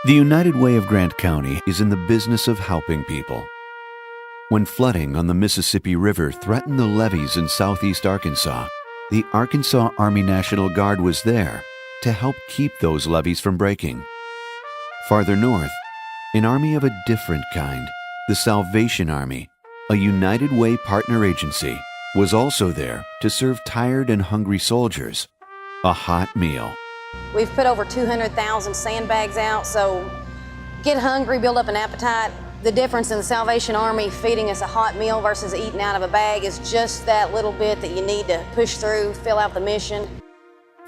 The United Way of Grant County is in the business of helping people. When flooding on the Mississippi River threatened the levees in southeast Arkansas, the Arkansas Army National Guard was there to help keep those levees from breaking. Farther north, an army of a different kind, the Salvation Army, a United Way partner agency, was also there to serve tired and hungry soldiers a hot meal. We've put over 200,000 sandbags out, so get hungry, build up an appetite. The difference in the Salvation Army feeding us a hot meal versus eating out of a bag is just that little bit that you need to push through, fill out the mission.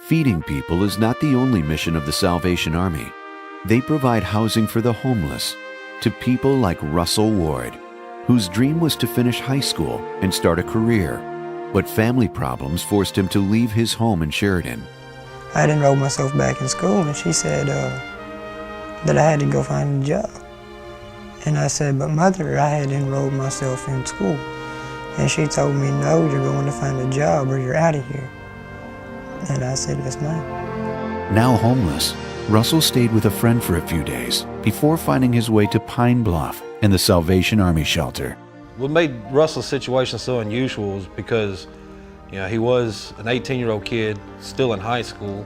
Feeding people is not the only mission of the Salvation Army. They provide housing for the homeless to people like Russell Ward, whose dream was to finish high school and start a career, but family problems forced him to leave his home in Sheridan. I had enrolled myself back in school, and she said that I had to go find a job. And I said, but Mother, I had enrolled myself in school. And she told me, no, you're going to find a job or you're out of here. And I said, yes, ma'am. Now homeless, Russell stayed with a friend for a few days before finding his way to Pine Bluff and the Salvation Army shelter. What made Russell's situation so unusual was because he was an 18-year-old kid still in high school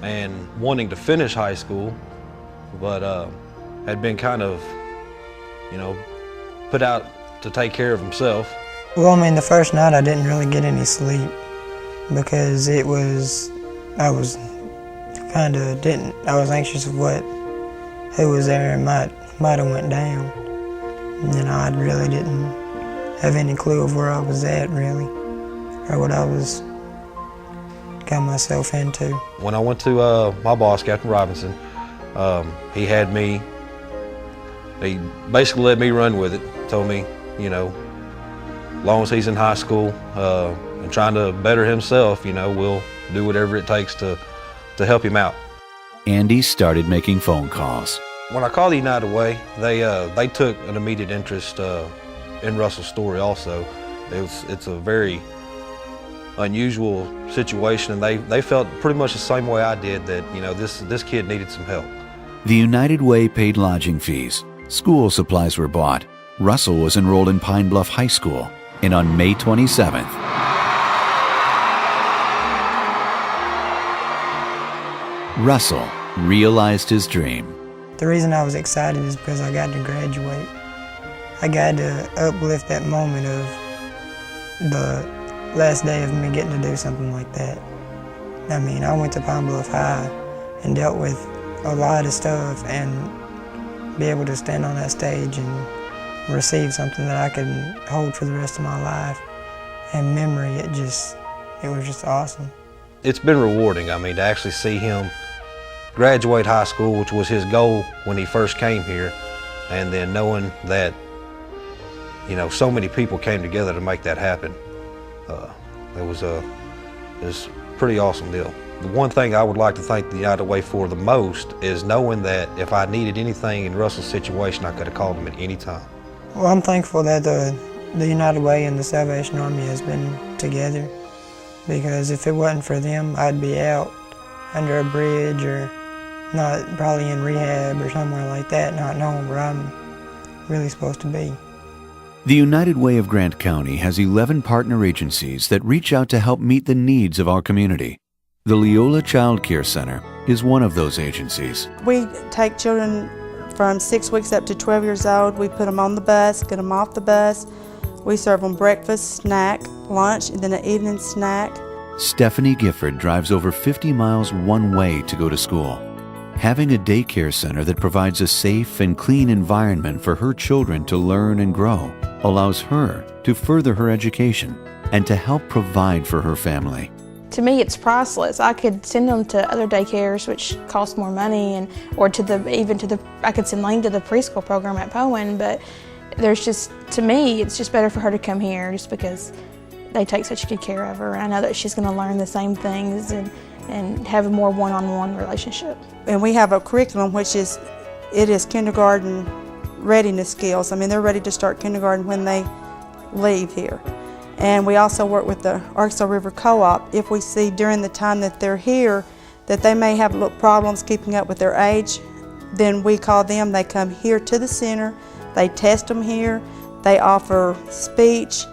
and wanting to finish high school, but had been kind of, put out to take care of himself. Well, the first night I didn't really get any sleep because I was anxious of who was there and might have went down. And I really didn't have any clue of where I was at, really, or what I got myself into. When I went to my boss, Captain Robinson, he had me, he basically let me run with it, told me, as long as he's in high school and trying to better himself, we'll do whatever it takes to help him out. Andy started making phone calls. When I called the United Way, they took an immediate interest in Russell's story also. It's a very unusual situation, and they felt pretty much the same way I did, that this kid needed some help. The United Way paid lodging fees. School supplies were bought. Russell was enrolled in Pine Bluff High School, and on May 27th, Russell realized his dream. The reason I was excited is because I got to graduate. I got to uplift that moment of the last day of me getting to do something like that. I went to Pine Bluff High and dealt with a lot of stuff, and be able to stand on that stage and receive something that I could hold for the rest of my life and memory, it was just awesome. It's been rewarding, to actually see him graduate high school, which was his goal when he first came here, and then knowing that, so many people came together to make that happen. It was a pretty awesome deal. The one thing I would like to thank the United Way for the most is knowing that if I needed anything in Russell's situation, I could have called him at any time. Well, I'm thankful that the United Way and the Salvation Army has been together, because if it wasn't for them, I'd be out under a bridge or probably in rehab or somewhere like that, not knowing where I'm really supposed to be. The United Way of Grant County has 11 partner agencies that reach out to help meet the needs of our community. The Leola Child Care Center is one of those agencies. We take children from 6 weeks up to 12 years old. We put them on the bus, get them off the bus. We serve them breakfast, snack, lunch, and then an evening snack. Stephanie Gifford drives over 50 miles one way to go to school. Having a daycare center that provides a safe and clean environment for her children to learn and grow allows her to further her education and to help provide for her family. To me, it's priceless. I could send them to other daycares, which cost more money, I could send Lane to the preschool program at Poen, but to me, it's just better for her to come here just because they take such good care of her. I know that she's going to learn the same things and have a more one-on-one relationship. And we have a curriculum which is kindergarten readiness skills. They're ready to start kindergarten when they leave here. And we also work with the Arkansas River Co-op. If we see during the time that they're here that they may have little problems keeping up with their age, then we call them. They come here to the center. They test them here. They offer speech,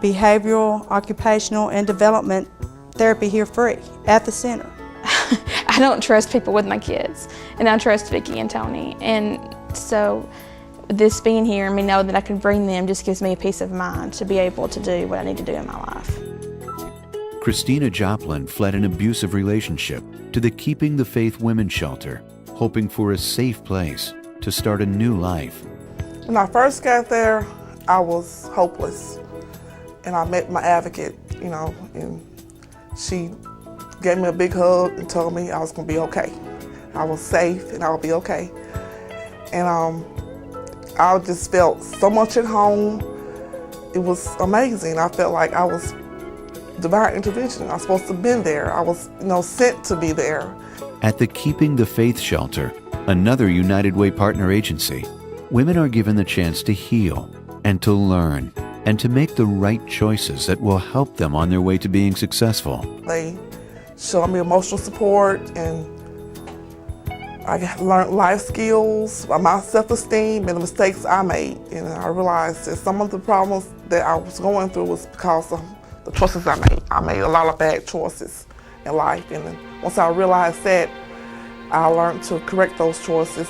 behavioral, occupational, and development therapy here free at the center. I don't trust people with my kids, and I trust Vicki and Tony. And so this being here and me know that I can bring them just gives me a peace of mind to be able to do what I need to do in my life. Christina Joplin fled an abusive relationship to the Keeping the Faith Women's Shelter, hoping for a safe place to start a new life. When I first got there, I was hopeless. And I met my advocate, and she gave me a big hug and told me I was gonna be okay. I was safe and I would be okay. And I just felt so much at home. It was amazing. I felt like I was divine intervention. I was supposed to have been there. I was, sent to be there. At the Keeping the Faith Shelter, another United Way partner agency, women are given the chance to heal and to learn and to make the right choices that will help them on their way to being successful. They showed me emotional support, and I learned life skills, my self-esteem, and the mistakes I made. And I realized that some of the problems that I was going through was because of the choices I made. I made a lot of bad choices in life, and then once I realized that, I learned to correct those choices.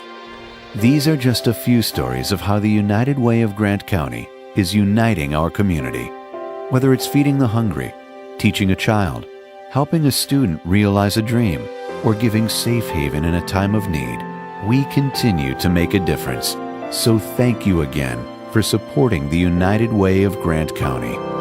These are just a few stories of how the United Way of Grant County is uniting our community. Whether it's feeding the hungry, teaching a child, helping a student realize a dream, or giving safe haven in a time of need, we continue to make a difference. So thank you again for supporting the United Way of Grant County.